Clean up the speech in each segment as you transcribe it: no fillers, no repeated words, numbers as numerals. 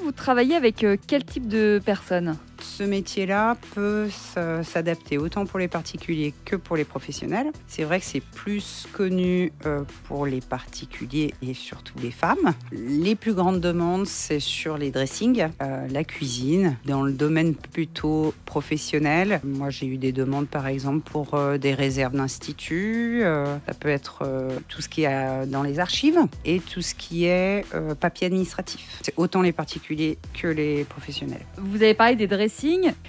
vous travaillez avec quel type de personnes? Ce métier-là peut s'adapter autant pour les particuliers que pour les professionnels. C'est vrai que c'est plus connu pour les particuliers et surtout les femmes. Les plus grandes demandes, c'est sur les dressings, la cuisine. Dans le domaine plutôt professionnel, moi j'ai eu des demandes par exemple pour des réserves d'instituts. Ça peut être tout ce qui est dans les archives et tout ce qui est papier administratif. C'est autant les particuliers que les professionnels. Vous avez parlé des dressings.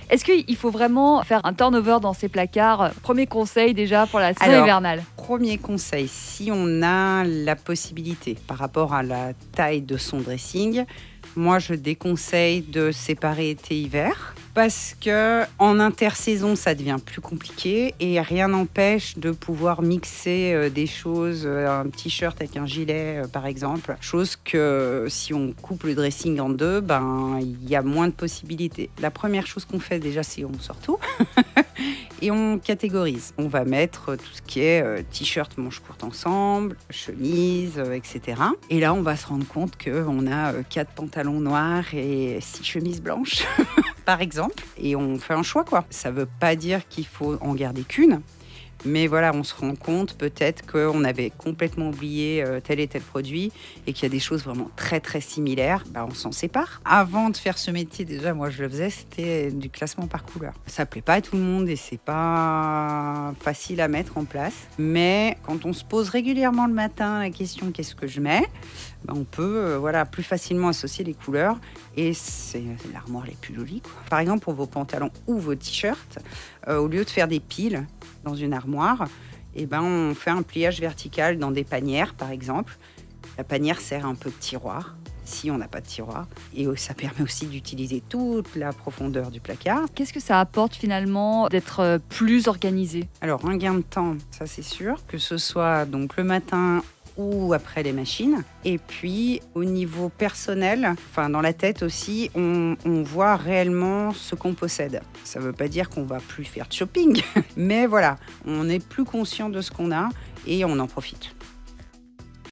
Est-ce qu'il faut vraiment faire un turnover dans ces placards? Premier conseil déjà pour la saison hivernale. Premier conseil, si on a la possibilité par rapport à la taille de son dressing, moi je déconseille de séparer été-hiver. Parce que en intersaison, ça devient plus compliqué et rien n'empêche de pouvoir mixer des choses, un t-shirt avec un gilet par exemple. Chose que si on coupe le dressing en deux, il y a moins de possibilités. La première chose qu'on fait déjà, c'est on sort tout et on catégorise. On va mettre tout ce qui est t-shirt manches courtes ensemble, chemise, etc. Et là, on va se rendre compte qu'on a 4 pantalons noirs et 6 chemises blanches. Par exemple, et on fait un choix, quoi. Ça veut pas dire qu'il faut en garder qu'une, mais voilà, on se rend compte peut-être qu'on avait complètement oublié tel et tel produit et qu'il y a des choses vraiment très très similaires, on s'en sépare. Avant de faire ce métier, déjà, moi je le faisais, c'était du classement par couleur. Ça plaît pas à tout le monde et c'est pas facile à mettre en place, mais quand on se pose régulièrement le matin la question qu'est-ce que je mets, on peut plus facilement associer les couleurs et c'est l'armoire les plus jolies, quoi. Par exemple, pour vos pantalons ou vos t-shirts, au lieu de faire des piles dans une armoire, on fait un pliage vertical dans des panières, par exemple. La panière sert un peu de tiroir, si on n'a pas de tiroir. Et ça permet aussi d'utiliser toute la profondeur du placard. Qu'est-ce que ça apporte finalement d'être plus organisé? Alors, un gain de temps, ça c'est sûr, que ce soit donc le matin ou après les machines. Et puis, au niveau personnel, dans la tête aussi, on voit réellement ce qu'on possède. Ça ne veut pas dire qu'on va plus faire de shopping, mais voilà, on est plus conscient de ce qu'on a et on en profite.